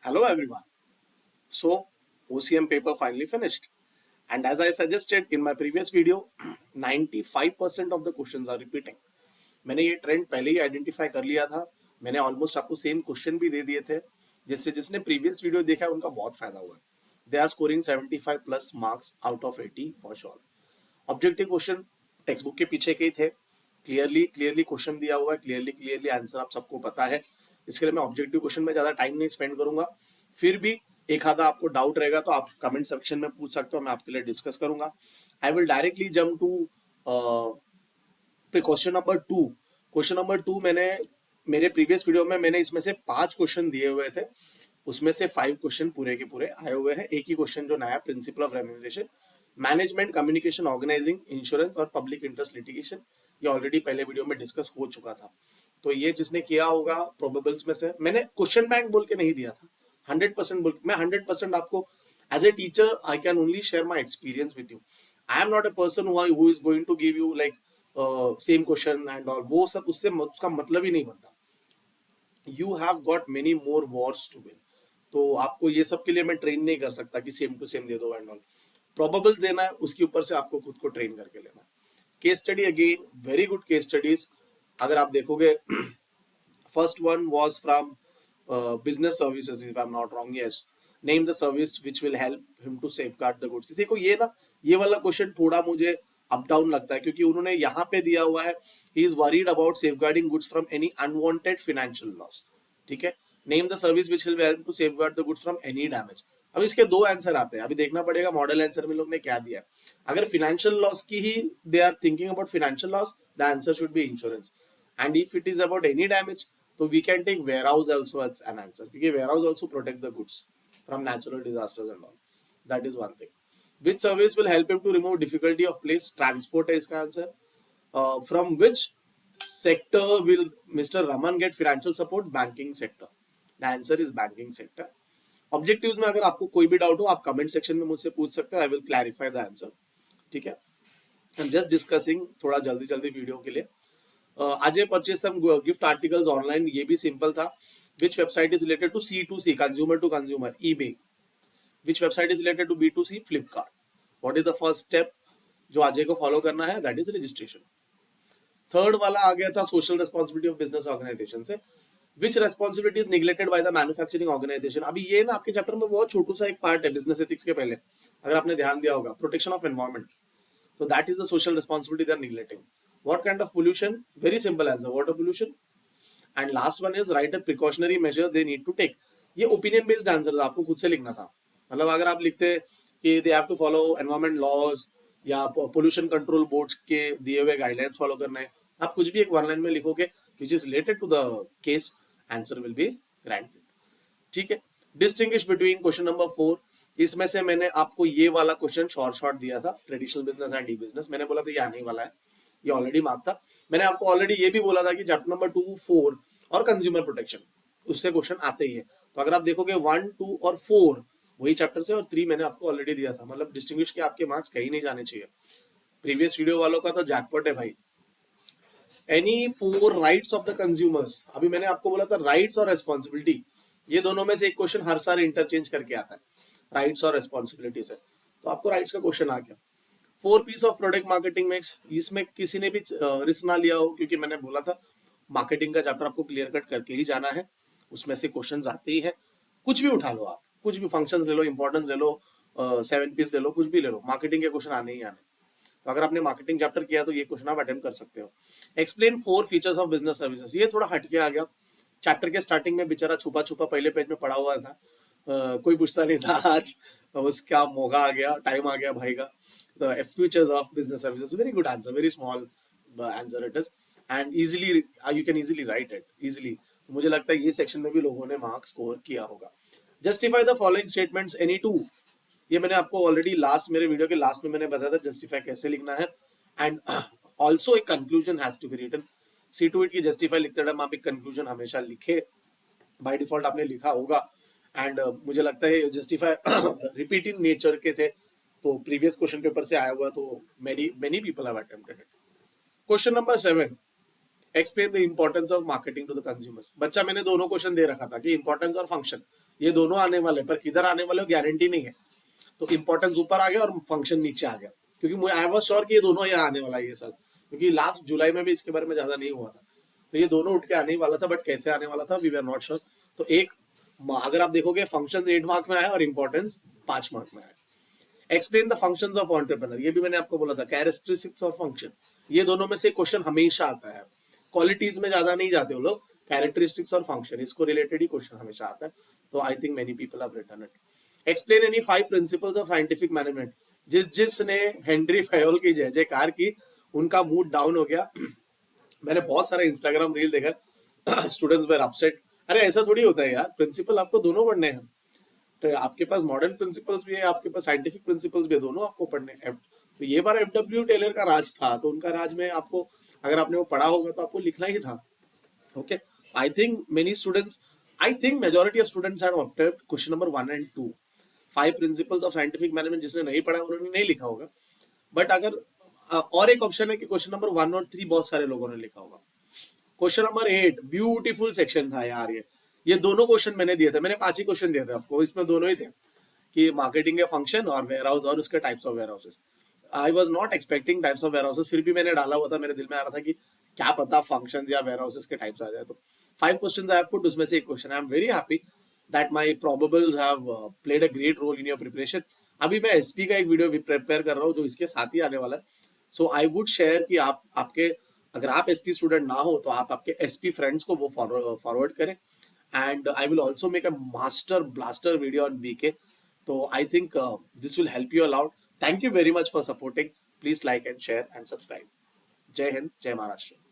Hello everyone. So OCM paper finally finished. And as I suggested in my previous video, 95% of the questions are repeating. मैंने ये trend पहले ही identify कर लिया था. मैंने almost आपको सेम क्वेश्चन भी दे दिए थे, जिससे जिसने प्रीवियस वीडियो देखा है उनका बहुत फायदा हुआ है. They are scoring 75 plus marks out of 80 for sure. Objective question textbook के पीछे के ही थे. क्लियरली क्लियरली क्वेश्चन दिया हुआ है, क्लियरली क्लियरली आंसर आप सबको पता है. इसके लिए मैं ऑब्जेक्टिव क्वेश्चन में ज्यादा टाइम नहीं स्पेंड करूंगा. फिर भी एक आधा आपको डाउट रहेगा तो आप कमेंट सेक्शन में पूछ सकते हो, मैं आपके लिए डिस्कस करूंगा. I will directly jump to question number two. Question number two मैंने मेरे प्रीवियस वीडियो में मैंने इसमें से 5 क्वेश्चन दिए हुए थे. उसमें से 5 क्वेश्चन पूरे के पूरे आए हुए हैं. एक ही क्वेश्चन जो नया, principle of remuneration, management, communication, organising, insurance और पब्लिक इंटरेस्ट लिटिगेशन. ये ऑलरेडी पहले वीडियो में डिस्कस हो चुका था. तो ये जिसने किया होगा प्रोबेबल्स में से, मैंने क्वेश्चन बैंक बोल के नहीं दिया था, 100% बोल. मैं 100% आपको as a teacher I can only share my experience with you. I am not a person who is going to give you like same question and all. वो सब उससे उसका मतलब ही नहीं बनता. You have got many more wars to win. तो आपको ये सब के लिए मैं ट्रेन नहीं कर सकता कि सेम टू सेम दे दो एंड ऑल. प्रोबेबल्स देना है, उसके ऊपर से आपको खुद को ट्रेन करके लेना है. Case study again, very good case studies. अगर आप देखोगे, first one was from business services if I'm not wrong. Yes, name the service which will help him to safeguard the goods. देखो ये ना, ये वाला क्वेश्चन थोड़ा मुझे अप डाउन लगता है, क्योंकि उन्होंने यहाँ पे दिया हुआ है he is worried about safeguarding goods from any unwanted financial loss. ठीक है, name the service which will help to safeguard the goods from any damage. अब इसके दो आंसर आते हैं. अभी देखना पड़ेगा मॉडल आंसर में लोग ने क्या दिया है. अगर फाइनेंशियल लॉस की ही they are thinking about financial loss, the answer should be insurance. And if it is about any damage, तो we can take warehouse also as an answer, क्योंकि warehouse also protect the goods from natural disasters and all. That is one thing. Which service will help him to remove difficulty of place? Transport है इसका answer. From which sector will Mr. Raman get financial support? Banking sector. The answer is banking sector. Objectives में अगर आपको कोई भी doubt हो, आप comment section में मुझसे पूछ सकते हो. I will clarify the answer. ठीक है, आई एम जस्ट डिस्कसिंग थोड़ा जल्दी जल्दी वीडियो के लिए. Ajay purchase some gift articles online, ये भी सिंपल था. Which website is related to C2C, consumer to consumer, eBay. Which website is related to B2C, Flipkart. What is the first step जो अजय को फॉलो करना है? That is registration. थर्ड वाला आ गया था social responsibility of business organisation से. Which responsibility is neglected by the manufacturing organisation. अभी ये ना आपके चैप्टर में बहुत छोटू सा एक पार्ट है बिजनेस एथिक्स के पहले, अगर आपने ध्यान दिया होगा, protection of environment. So that is the social responsibility they are neglecting. What kind of pollution? Very simple answer, water pollution. And last one is write a precautionary measure they need to take. ये opinion based answer था, आपको खुद से लिखना था. मतलब अगर आप लिखते कि they have to follow environment laws या पोल्यूशन कंट्रोल बोर्ड्स के दिए हुए गाइडलाइंस फॉलो करना है, आप कुछ भी एक वन लाइन में लिखोगे which is related to the case, answer will be granted. ठीक है. Distinguish between question number 4. इसमें से मैंने आपको ये वाला क्वेश्चन शॉर्ट दिया था, traditional business and E business. मैंने बोला था ये आने वाला है, ये ऑलरेडी मार्क था. मैंने आपको ऑलरेडी ये भी बोला था कि चैप्टर नंबर 2, 4 और कंज्यूमर प्रोटेक्शन, उससे क्वेश्चन आते ही है. तो अगर आप देखोगे 1, 2 और 4 वही चैप्टर से, और 3 मैंने आपको ऑलरेडी दिया था. मतलब डिस्टिंग्विश के आपके मार्क्स कहीं नहीं जाने चाहिए. प्रीवियस वीडियो वालों का तो जैकपॉट है भाई. Any 4 rights of the consumers. अभी मैंने आपको बोला था राइट्स और रेस्पॉन्सिबिलिटी, ये दोनों में से एक क्वेश्चन हर साल इंटरचेंज करके आता है, राइट्स और रेस्पॉन्सिबिलिटी से. तो आपको राइट्स का क्वेश्चन आ गया. 4 piece of product marketing mix, इसमें किसी ने भी रिस्क ना लिया हो, क्योंकि मैंने बोला था मार्केटिंग का चैप्टर आपको क्लियर कट करके ही जाना है. उसमें से क्वेश्चन आते ही है. कुछ भी उठा लो आप, कुछ भी फंक्शन ले लो, इंपॉर्टेंस ले लो, 7 पीस ले लो, कुछ भी ले लो, मार्केटिंग के क्वेश्चन आने ही आने. तो अगर आपने मार्केटिंग चैप्टर किया तो ये क्वेश्चन आप अटेम्प्ट कर सकते हो. Explain 4 features of business services, ये थोड़ा हटके आ गया. चैप्टर के स्टार्टिंग में बेचारा छुपा छुपा पहले पेज में पड़ा हुआ था. कोई पूछता नहीं था. आज उसका मौका आ गया, टाइम आ गया भाई का. The features of business services, very good answer, very small answer it is, and easily you can easily right it easily. मुझे लगता है ये सेक्शन में भी लोगों ने मार्क्स स्कोर किया होगा. Justify the following statements, any two. ये मैंने आपको ऑलरेडी लास्ट, मेरे वीडियो के लास्ट में मैंने बताया था जस्टिफाई कैसे लिखना है. एंड ऑल्सो एक conclusion has to be written. See to it की जस्टिफाई लिखते टाइम आप एक कंक्लूजन हमेशा लिखे. बाय डिफॉल्ट आपने लिखा होगा. एंड मुझे लगता है जस्टिफाई रिपीट इन नेचर के थे, तो प्रीवियस क्वेश्चन पेपर से आया हुआ, तो many people have attempted it. Question number 7, explain the importance of marketing to the consumers. बच्चा मैंने दोनों क्वेश्चन दे रखा था कि इंपॉर्टेंस और फंक्शन. ये दोनों आने वाले, पर किधर आने वाले गारंटी नहीं है। तो इंपॉर्टेंस ऊपर आ गया और फंक्शन नीचे आ गया, क्योंकि मुझे आई वॉज श्योर कि ये दोनों यहाँ आने वाला है ये साल, क्योंकि लास्ट जुलाई में भी इसके बारे में ज्यादा नहीं हुआ था। तो ये दोनों उठ के आने ही वाला था, बट कैसे आने वाला था वी वर नॉट श्योर। तो एक, अगर आप देखोगे फंक्शन 8 मार्क में आया और इंपॉर्टेंस 5 मार्क में आया। Explain the functions of entrepreneur, ये भी मैंने आपको बोला था, कैरेक्टरिस्टिक्स और फंक्शन, ये दोनों में से क्वेश्चन हमेशा आता है। क्वालिटीज में ज्यादा नहीं जाते वो लोग, कैरेक्टरिस्टिक्स और फंक्शन, इसको रिलेटेड ही क्वेश्चन हमेशा आता है। तो I think many people have written it. Explain any 5 principles of scientific management. जिसने हेनरी फयोल की जय जयकार की, उनका मूड डाउन हो गया। मैंने बहुत सारा इंस्टाग्राम रील देखा, स्टूडेंट्स वेर अपसेट। अरे ऐसा थोड़ी होता है यार, प्रिंसिपल आपको दोनों पढ़ने हैं। तो आपके पास मॉडर्न प्रिंसिपल्स भी है, आपके पास साइंटिफिक प्रिंसिपल्स भी है, दोनों आपको पढ़ने हैं। तो ये बार एफडब्ल्यू टेलर का राज था, तो उनका राज में आपको, अगर आपने वो पढ़ा होगा तो आपको लिखना ही था। Okay, I think many students, I think majority of students have opted question number 1 and 2, 5 principles of scientific management. जिसने नहीं पढ़ा उन्होंने नहीं लिखा होगा। बट अगर और एक ऑप्शन है कि क्वेश्चन नंबर 1 और 3 बहुत सारे लोगों ने लिखा होगा। क्वेश्चन नंबर 8 ब्यूटीफुल सेक्शन था यार। ये दोनों क्वेश्चन मैंने दिए थे, मैंने 5 ही क्वेश्चन दिए थे आपको, इसमें दोनों ही थे कि मार्केटिंग के फंक्शन और वेयर हाउस और उसके types of warehouses. I was not expecting types of warehouses, फिर भी मैंने डाला हुआ था, मेरे दिल में आ रहा था कि क्या पता फंक्शन या वेयर हाउसेस के टाइप्स आ जाए। तो 5 क्वेश्चन आई हैव पुट, उसमें से एक क्वेश्चन। I am very happy that my probables have played a great role in your preparation. अभी मैं एसपी का एक वीडियो प्रिपेयर कर रहा हूँ जो इसके साथ ही आने वाला है। सो आई वुड शेयर कि आप आपके, अगर आप एसपी स्टूडेंट ना हो तो आप आपके एसपी फ्रेंड्स को वो फॉरवर्ड करें। And I will also make a master blaster video on BK. तो I think this will help you a lot. Thank you very much for supporting. Please like and share and subscribe. जय हिंद, जय महाराष्ट्र।